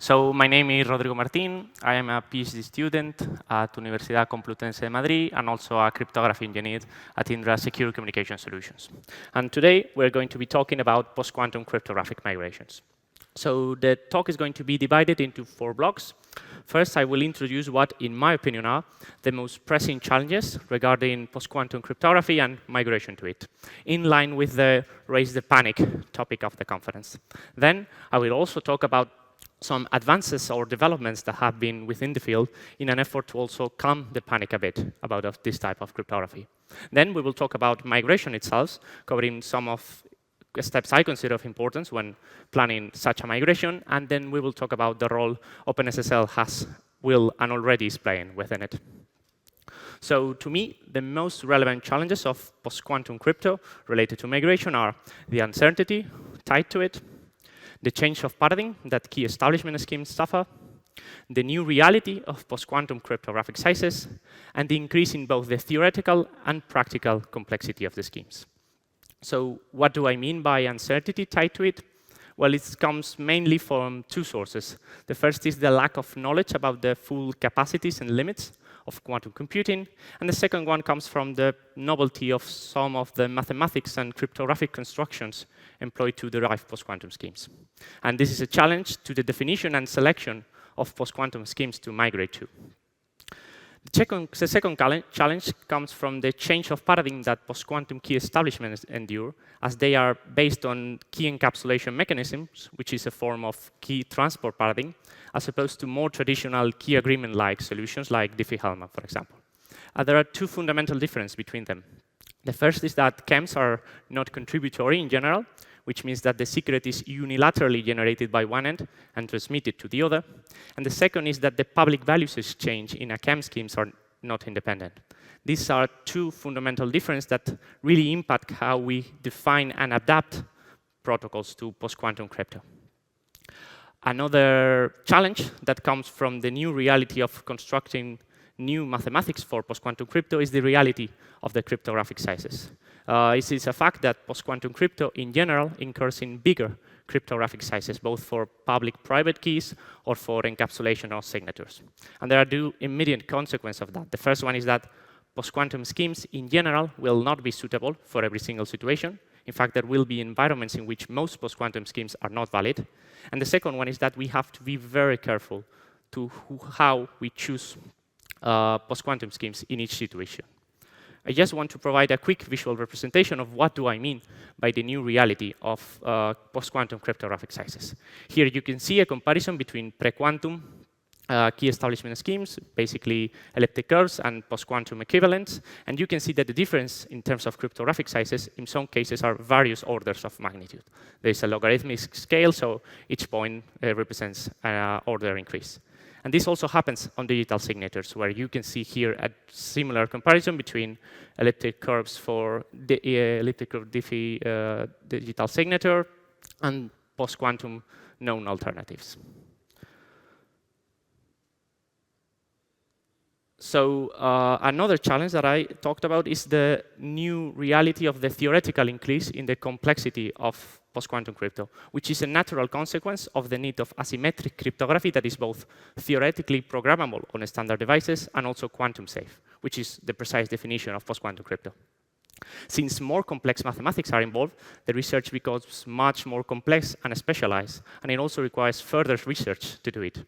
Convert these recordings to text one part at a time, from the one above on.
So my name is Rodrigo Martín. I am a PhD student at Universidad Complutense de Madrid and also a cryptography engineer at Indra Secure Communication Solutions. And today we're going to be talking about post-quantum cryptographic migrations. So the talk is going to be divided into 4 blocks. First, I will introduce what, in my opinion, are the most pressing challenges regarding post-quantum cryptography and migration to it, in line with the Raise the Panic topic of the conference. Then, I will also talk about some advances or developments that have been within the field in an effort to also calm the panic a bit about this type of cryptography. Then we will talk about migration itself, covering some of steps I consider of importance when planning such a migration, and then we will talk about the role OpenSSL will and already is playing within it. So to me, the most relevant challenges of post-quantum crypto related to migration are the uncertainty tied to it, the change of paradigm that key establishment schemes suffer, the new reality of post-quantum cryptographic sizes, and the increase in both the theoretical and practical complexity of the schemes. So what do I mean by uncertainty tied to it? Well, it comes mainly from 2 sources. The first is the lack of knowledge about the full capacities and limits of quantum computing, and the second one comes from the novelty of some of the mathematics and cryptographic constructions employed to derive post-quantum schemes. And this is a challenge to the definition and selection of post-quantum schemes to migrate to. The second challenge comes from the change of paradigm that post-quantum key establishments endure, as they are based on key encapsulation mechanisms, which is a form of key transport paradigm, as opposed to more traditional key agreement-like solutions like Diffie-Hellman, for example. There are 2 fundamental differences between them. The first is that chems are not contributory in general, which means that the secret is unilaterally generated by one end and transmitted to the other. And the second is that the public values exchange in a chem schemes are not independent. These are 2 fundamental differences that really impact how we define and adapt protocols to post-quantum crypto. Another challenge that comes from the new reality of constructing new mathematics for post-quantum crypto is the reality of the cryptographic sizes. It is a fact that post-quantum crypto in general incurs in bigger cryptographic sizes, both for public-private keys or for encapsulation of signatures. And there are 2 immediate consequences of that. The first one is that post-quantum schemes in general will not be suitable for every single situation. In fact, there will be environments in which most post-quantum schemes are not valid. And the second one is that we have to be very careful to how we choose post-quantum schemes in each situation. I just want to provide a quick visual representation of what do I mean by the new reality of post-quantum cryptographic sizes. Here you can see a comparison between pre-quantum key establishment schemes, basically elliptic curves and post-quantum equivalents, and you can see that the difference in terms of cryptographic sizes in some cases are various orders of magnitude. There is a logarithmic scale, so each point represents an order increase. And this also happens on digital signatures, where you can see here a similar comparison between elliptic curves for the elliptic curve Diffie digital signature and post-quantum known alternatives. So another challenge that I talked about is the new reality of the theoretical increase in the complexity of post-quantum crypto, which is a natural consequence of the need of asymmetric cryptography that is both theoretically programmable on standard devices and also quantum safe, which is the precise definition of post-quantum crypto. Since more complex mathematics are involved, the research becomes much more complex and specialized, and it also requires further research to do it.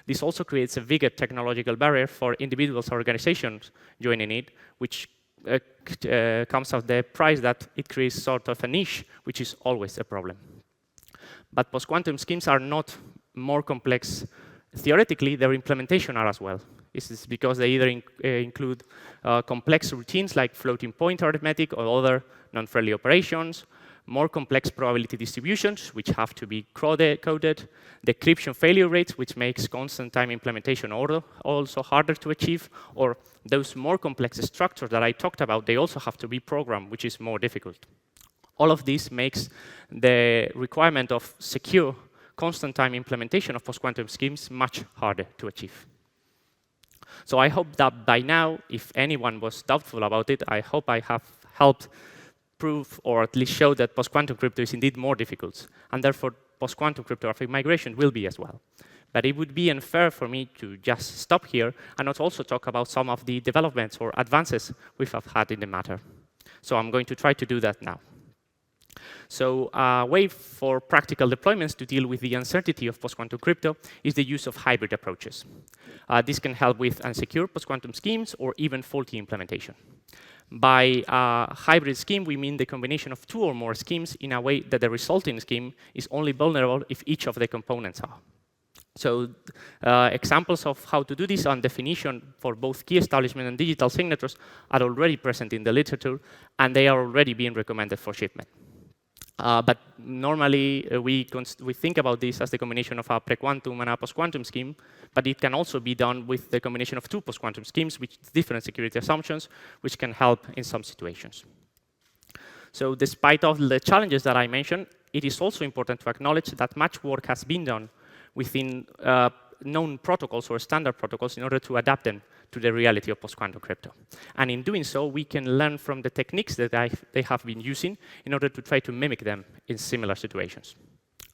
This also creates a bigger technological barrier for individuals or organizations joining it, which comes at the price that it creates sort of a niche, which is always a problem. But post-quantum schemes are not more complex theoretically, their implementation are as well. This is because they either include complex routines like floating point arithmetic or other non-friendly operations, more complex probability distributions, which have to be coded, decryption failure rates, which makes constant time implementation also harder to achieve, or those more complex structures that I talked about, they also have to be programmed, which is more difficult. All of this makes the requirement of secure, constant time implementation of post-quantum schemes much harder to achieve. So I hope that by now, if anyone was doubtful about it, I hope I have helped prove or at least show that post-quantum crypto is indeed more difficult, and therefore post-quantum cryptographic migration will be as well. But it would be unfair for me to just stop here and not also talk about some of the developments or advances we have had in the matter. So I'm going to try to do that now. So a way for practical deployments to deal with the uncertainty of post-quantum crypto is the use of hybrid approaches. This can help with unsecure post-quantum schemes or even faulty implementation. By a hybrid scheme, we mean the combination of two or more schemes in a way that the resulting scheme is only vulnerable if each of the components are. So examples of how to do this and definition for both key establishment and digital signatures are already present in the literature, and they are already being recommended for shipment. But normally, we think about this as the combination of a pre-quantum and a post-quantum scheme, but it can also be done with the combination of two post-quantum schemes with different security assumptions, which can help in some situations. So despite all the challenges that I mentioned, it is also important to acknowledge that much work has been done within known protocols or standard protocols in order to adapt them to the reality of post-quantum crypto. And in doing so, we can learn from the techniques that they have been using in order to try to mimic them in similar situations.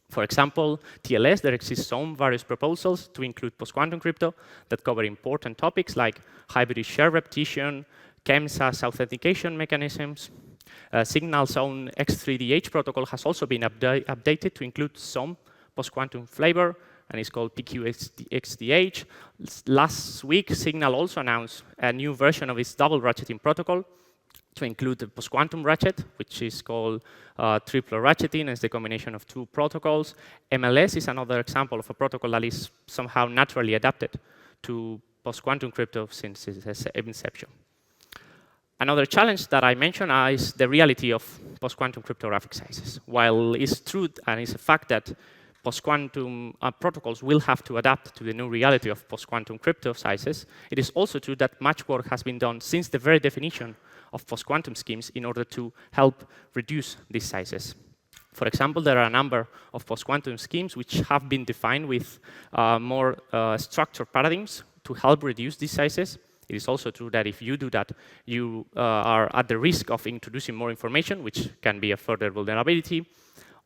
For example, TLS, there exist some various proposals to include post-quantum crypto that cover important topics like hybrid share repetition, CHEMS authentication mechanisms. Signal's own X3DH protocol has also been updated to include some post-quantum flavor, and it's called PQXDH. Last week, Signal also announced a new version of its double ratcheting protocol to include the post-quantum ratchet, which is called triple ratcheting. It's the combination of two protocols. MLS is another example of a protocol that is somehow naturally adapted to post-quantum crypto since its inception. Another challenge that I mentioned is the reality of post-quantum cryptographic sizes. While it's true and it's a fact that post-quantum protocols will have to adapt to the new reality of post-quantum crypto sizes, it is also true that much work has been done since the very definition of post-quantum schemes in order to help reduce these sizes. For example, there are a number of post-quantum schemes which have been defined with more structured paradigms to help reduce these sizes. It is also true that if you do that, you are at the risk of introducing more information, which can be a further vulnerability.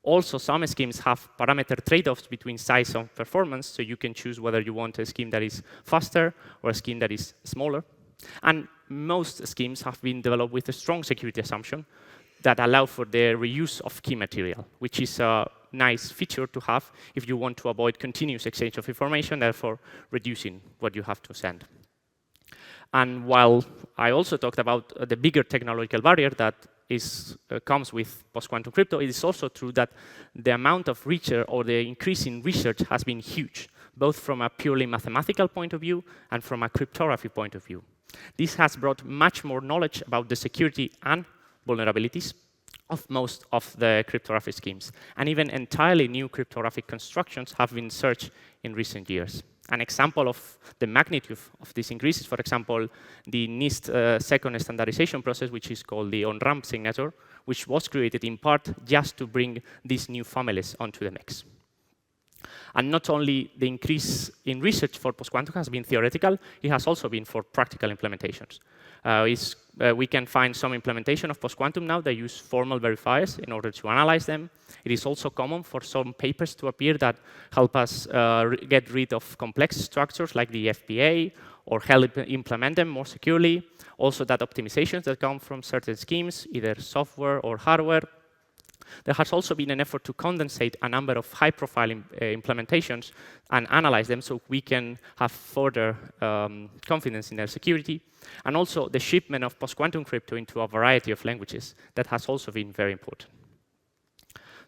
Also, some schemes have parameter trade-offs between size and performance, so you can choose whether you want a scheme that is faster or a scheme that is smaller. And most schemes have been developed with a strong security assumption that allow for the reuse of key material, which is a nice feature to have if you want to avoid continuous exchange of information, therefore reducing what you have to send. And while I also talked about the bigger technological barrier that comes with post-quantum crypto, it is also true that the amount of research or the increase in research has been huge, both from a purely mathematical point of view and from a cryptography point of view. This has brought much more knowledge about the security and vulnerabilities of most of the cryptographic schemes. And even entirely new cryptographic constructions have been searched in recent years. An example of the magnitude of this increase is, for example, the NIST second standardization process, which is called the on-ramp signature, which was created in part just to bring these new families onto the mix. And not only the increase in research for post-quantum has been theoretical, it has also been for practical implementations. We can find some implementation of post-quantum now that use formal verifiers in order to analyze them. It is also common for some papers to appear that help us get rid of complex structures like the FPA or help implement them more securely. Also that optimizations that come from certain schemes, either software or hardware. There has also been an effort to condensate a number of high-profile implementations and analyze them so we can have further confidence in their security. And also the shipment of post-quantum crypto into a variety of languages. That has also been very important.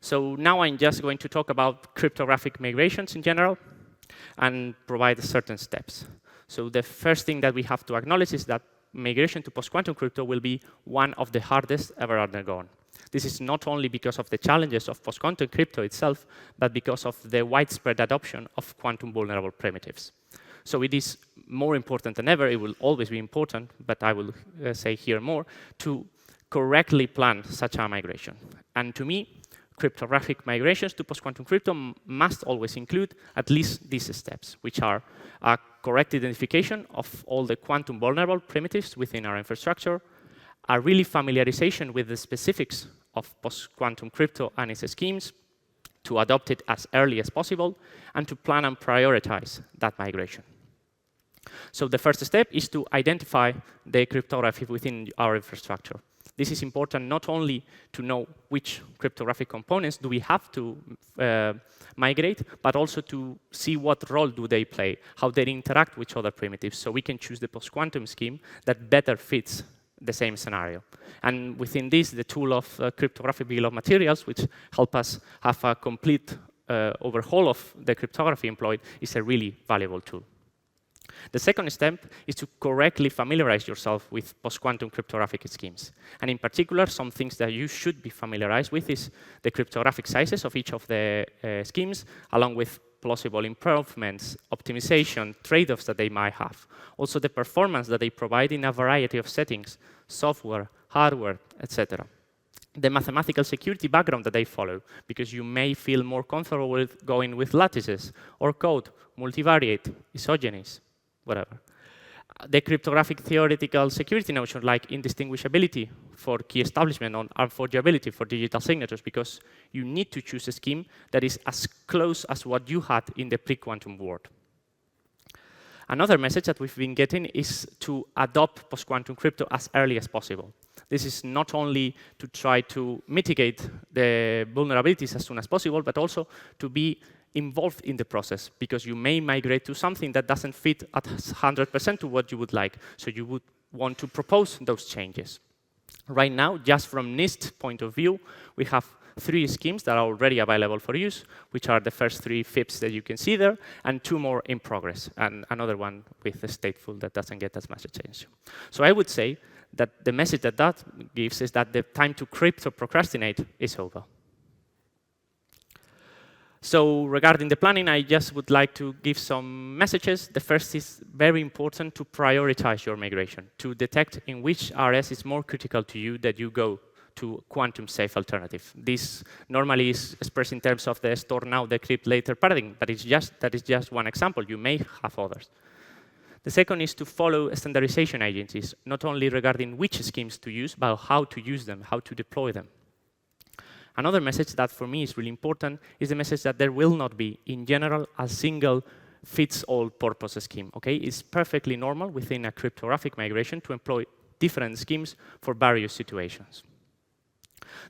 So now I'm just going to talk about cryptographic migrations in general and provide certain steps. So the first thing that we have to acknowledge is that migration to post-quantum crypto will be one of the hardest ever undergone. This is not only because of the challenges of post-quantum crypto itself, but because of the widespread adoption of quantum vulnerable primitives. So it is more important than ever, it will always be important, but I will say here more, to correctly plan such a migration. And to me, cryptographic migrations to post-quantum crypto must always include at least these steps, which are a correct identification of all the quantum vulnerable primitives within our infrastructure, a really familiarization with the specifics of post-quantum crypto and its schemes, to adopt it as early as possible, and to plan and prioritize that migration. So the first step is to identify the cryptography within our infrastructure. This is important not only to know which cryptographic components do we have to migrate, but also to see what role do they play, how they interact with other primitives, so we can choose the post-quantum scheme that better fits the same scenario. And within this, the tool of cryptographic bill of materials, which help us have a complete overhaul of the cryptography employed, is a really valuable tool. The second step is to correctly familiarize yourself with post-quantum cryptographic schemes. And in particular, some things that you should be familiarized with is the cryptographic sizes of each of the schemes, along with plausible improvements, optimization, trade-offs that they might have. Also the performance that they provide in a variety of settings, software, hardware, etc. The mathematical security background that they follow, because you may feel more comfortable with going with lattices, or code, multivariate, isogenies, whatever. The cryptographic theoretical security notion, like indistinguishability for key establishment or unforgeability for digital signatures, because you need to choose a scheme that is as close as what you had in the pre-quantum world. Another message that we've been getting is to adopt post-quantum crypto as early as possible. This is not only to try to mitigate the vulnerabilities as soon as possible, but also to be involved in the process, because you may migrate to something that doesn't fit at 100% to what you would like. So you would want to propose those changes. Right now, just from NIST point of view, we have 3 schemes that are already available for use, which are the first 3 FIPS that you can see there, and 2 more in progress, and another one with a stateful that doesn't get as much attention. So I would say that the message that that gives is that the time to crypto procrastinate is over. So regarding the planning, I just would like to give some messages. The first is very important to prioritize your migration, to detect in which RS is more critical to you that you go to quantum-safe alternative. This normally is expressed in terms of the store now, decrypt later paradigm, but that is just one example. You may have others. The second is to follow standardization agencies, not only regarding which schemes to use, but how to use them, how to deploy them. Another message that for me is really important is the message that there will not be, in general, a single fits-all purpose scheme. Okay? It's perfectly normal within a cryptographic migration to employ different schemes for various situations.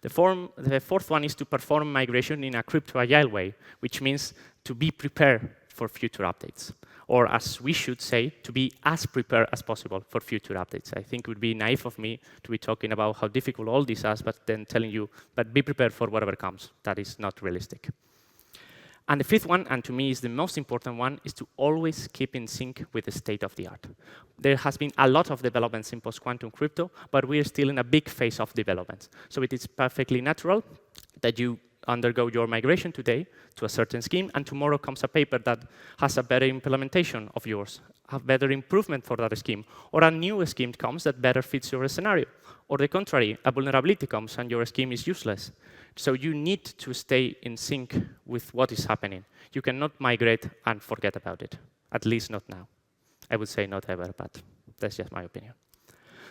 The fourth one is to perform migration in a crypto-agile way, which means to be prepared for future updates. Or as we should say, to be as prepared as possible for future updates. I think it would be naive of me to be talking about how difficult all this is, but then telling you, but be prepared for whatever comes. That is not realistic. And the fifth one, and to me is the most important one, is to always keep in sync with the state of the art. There has been a lot of developments in post-quantum crypto, but we are still in a big phase of development. So it is perfectly natural that you undergo your migration today to a certain scheme, and tomorrow comes a paper that has a better implementation of yours, a better improvement for that scheme, or a new scheme comes that better fits your scenario. Or the contrary, a vulnerability comes and your scheme is useless. So you need to stay in sync with what is happening. You cannot migrate and forget about it, at least not now. I would say not ever, but that's just my opinion.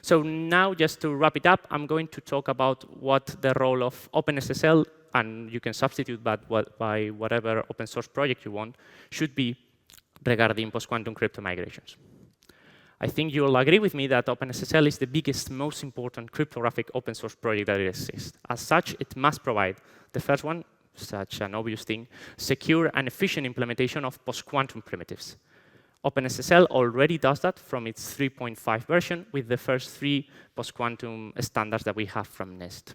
So now, just to wrap it up, I'm going to talk about what the role of OpenSSL, and you can substitute that by whatever open source project you want, should be regarding post-quantum crypto migrations. I think you'll agree with me that OpenSSL is the biggest, most important cryptographic open source project that exists. As such, it must provide the first one, such an obvious thing, secure and efficient implementation of post-quantum primitives. OpenSSL already does that from its 3.5 version with the first 3 post-quantum standards that we have from NIST.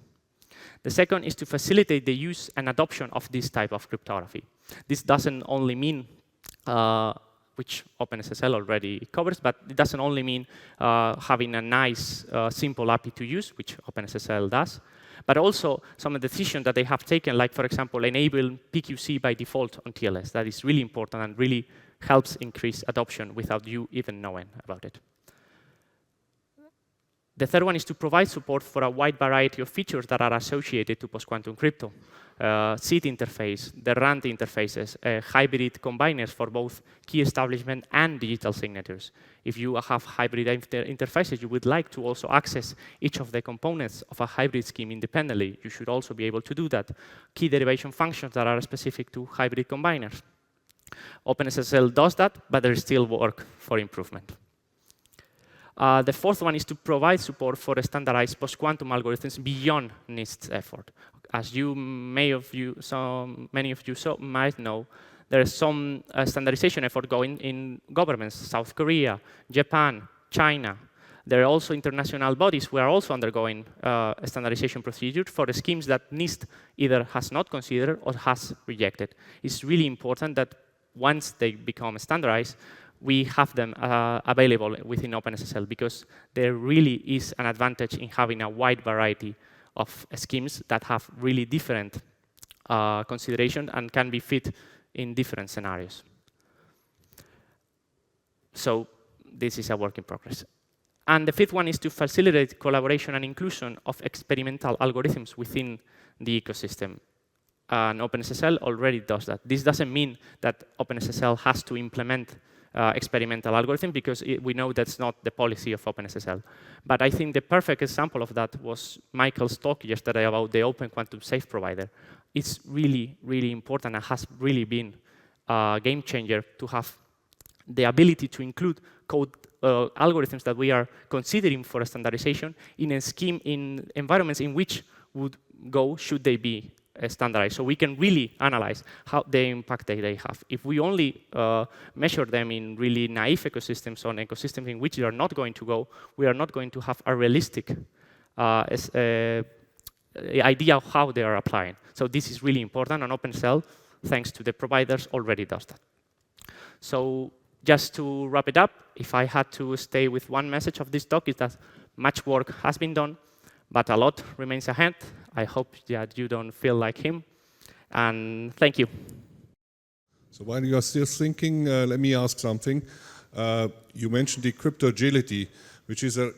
The second is to facilitate the use and adoption of this type of cryptography. This doesn't only mean, which OpenSSL already covers, but it doesn't only mean having a nice, simple API to use, which OpenSSL does, but also some of the decisions that they have taken, like, for example, enable PQC by default on TLS. That is really important and really helps increase adoption without you even knowing about it. The third one is to provide support for a wide variety of features that are associated to post-quantum crypto. seed interface, the RAND interfaces, hybrid combiners for both key establishment and digital signatures. If you have hybrid interfaces, you would like to also access each of the components of a hybrid scheme independently. You should also be able to do that. Key derivation functions that are specific to hybrid combiners. OpenSSL does that, but there is still work for improvement. The fourth one is to provide support for standardized post-quantum algorithms beyond NIST's effort. As many of you might know, there is some standardization effort going in governments, South Korea, Japan, China. There are also international bodies who are also undergoing a standardization procedure for the schemes that NIST either has not considered or has rejected. It's really important that once they become standardized, we have them available within OpenSSL, because there really is an advantage in having a wide variety of schemes that have really different considerations and can be fit in different scenarios. So this is a work in progress. And the fifth one is to facilitate collaboration and inclusion of experimental algorithms within the ecosystem. And OpenSSL already does that. This doesn't mean that OpenSSL has to implement experimental algorithm, because we know that's not the policy of OpenSSL. But I think the perfect example of that was Michael's talk yesterday about the Open Quantum Safe provider. It's really, really important and has really been a game changer to have the ability to include code algorithms that we are considering for a standardization in a scheme, in environments in which would go should they be standardized. So we can really analyze how the impact that they have. If we only measure them in really naive ecosystems, or ecosystems in which they are not going to go, we are not going to have a realistic idea of how they are applying. So this is really important, and OpenSSL, thanks to the providers, already does that. So just to wrap it up, if I had to stay with one message of this talk, is that much work has been done, but a lot remains ahead. I hope that you don't feel like him. And thank you. So while you are still thinking, let me ask something. You mentioned the crypto agility, which is a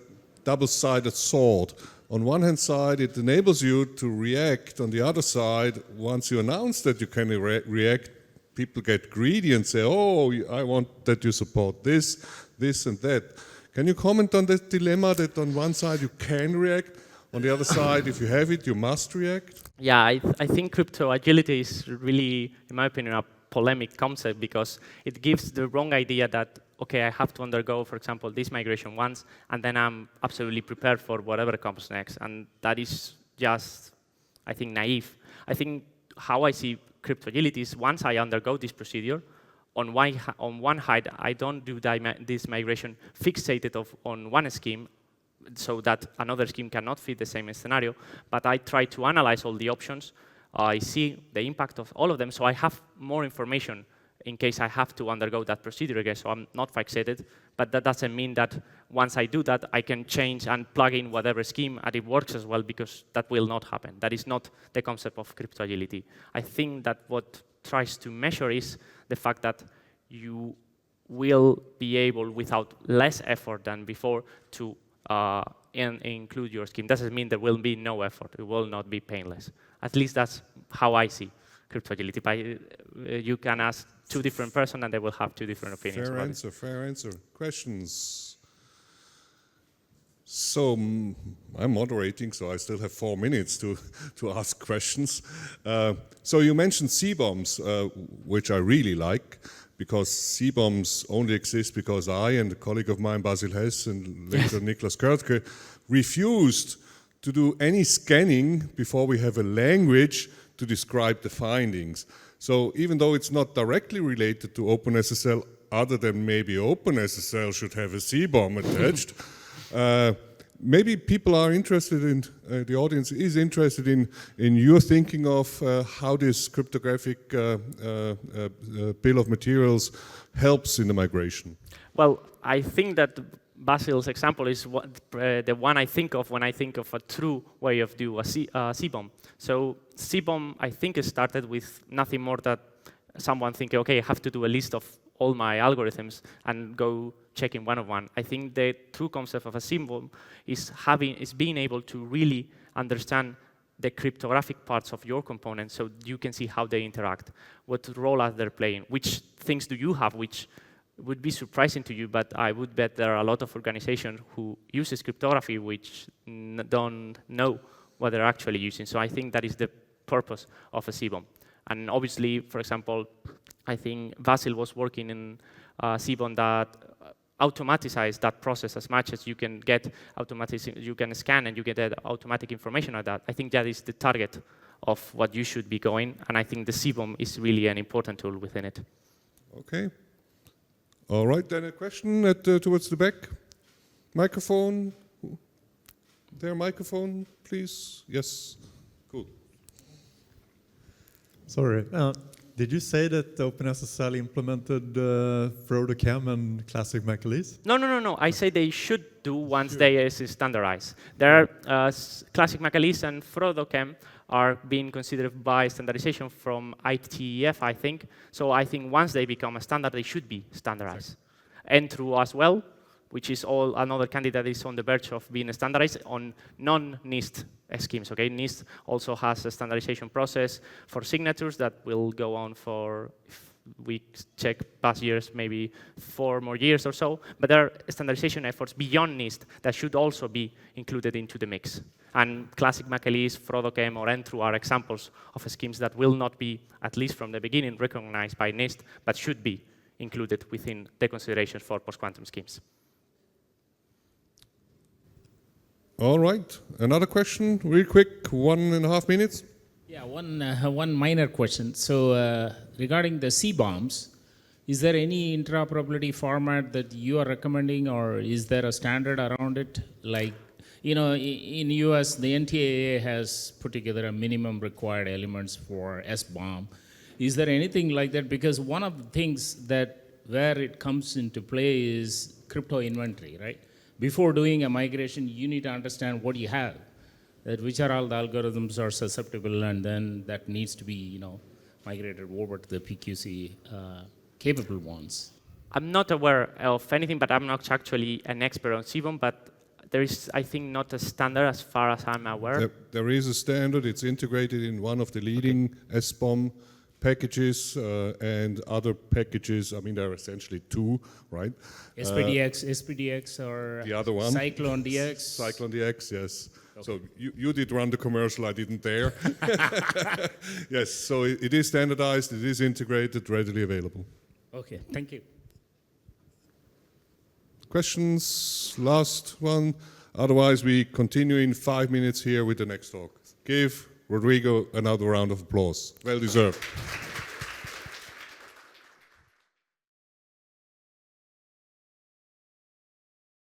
double-sided sword. On one hand side, it enables you to react. On the other side, once you announce that you can react, people get greedy and say, oh, I want that you support this, this, and that. Can you comment on that dilemma that on one side you can react, on the other side, if you have it, you must react? Yeah, I think crypto agility is really, in my opinion, a polemic concept, because it gives the wrong idea that, okay, I have to undergo, for example, this migration once, and then I'm absolutely prepared for whatever comes next. And that is just, I think, naive. I think how I see crypto agility is once I undergo this procedure, on one hand, I don't do this migration fixated on one scheme, so that another scheme cannot fit the same scenario, but I try to analyze all the options. I see the impact of all of them, so I have more information in case I have to undergo that procedure again, so I'm not fixated. But that doesn't mean that once I do that, I can change and plug in whatever scheme and it works as well, because that will not happen. That is not the concept of crypto agility. I think that what tries to measure is the fact that you will be able, without less effort than before, to include your scheme. Doesn't mean there will be no effort. It will not be painless. At least that's how I see crypto agility. But you can ask two different persons and they will have two different opinions. Fair answer, fair answer. Questions? So I'm moderating, so I still have 4 minutes to ask questions. So you mentioned C-bombs, which I really like, because C-bombs only exist because I and a colleague of mine, Basil Hess, and later Niklas Körtke, refused to do any scanning before we have a language to describe the findings. So even though it's not directly related to OpenSSL, other than maybe OpenSSL should have a C-bomb attached, maybe people are interested in, the audience is interested in your thinking of how this cryptographic bill of materials helps in the migration. Well, I think that Basil's example is the one I think of when I think of a true way of doing a C-bomb. So C-bomb, I think, started with nothing more than someone thinking, okay, I have to do a list of all my algorithms and go checking one of one. I think the true concept of a C-bomb is being able to really understand the cryptographic parts of your components so you can see how they interact, what role are they playing, which things do you have, which would be surprising to you, but I would bet there are a lot of organizations who uses cryptography which don't know what they're actually using. So I think that is the purpose of a CBOM. And obviously, for example, I think Vasil was working in a CBOM that automatizes that process as much as you can get you can scan and you get that automatic information of that. I think that is the target of what you should be going, and I think the CBOM is really an important tool within it. Okay. All right, then a question towards the back. Microphone. There, microphone, please. Yes. Cool. Sorry. Did you say that OpenSSL implemented FrodoChem and Classic McAleese? No. I say they should do once they are standardized. There are Classic McAleese and FrodoChem are being considered by standardization from IETF, I think. So I think once they become a standard, they should be standardized. And through as well, which is another candidate that is on the verge of being standardized on non-NIST schemes. Okay, NIST also has a standardization process for signatures that will go on for, if we check past years, maybe 4 more years or so. But there are standardization efforts beyond NIST that should also be included into the mix. And Classic McAleese, FrodoChem, or Entru are examples of schemes that will not be, at least from the beginning, recognized by NIST, but should be included within the considerations for post-quantum schemes. All right. Another question, real quick, 1.5 minutes. Yeah, one minor question. So regarding the C-bombs, is there any interoperability format that you are recommending, or is there a standard around it? Like, you know, in US, the NTAA has put together a minimum required elements for S-bomb. Is there anything like that? Because one of the things that where it comes into play is crypto inventory, right? Before doing a migration, you need to understand what you have, that which are all the algorithms are susceptible, and then that needs to be, you know, migrated over to the PQC capable ones. I'm not aware of anything, but I'm not actually an expert on CBOM, but there is, I think, not a standard as far as I'm aware. There is a standard. It's integrated in one of the leading SBOM packages and other packages. I mean, there are essentially 2, right? SPDX or the other one? Cyclone DX? Cyclone DX, yes. Okay. So you did run the commercial, I didn't dare. Yes, so it is standardized, it is integrated, readily available. Okay, thank you. Questions? Last one. Otherwise, we continue in 5 minutes here with the next talk. Give Rodrigo another round of applause. Well deserved.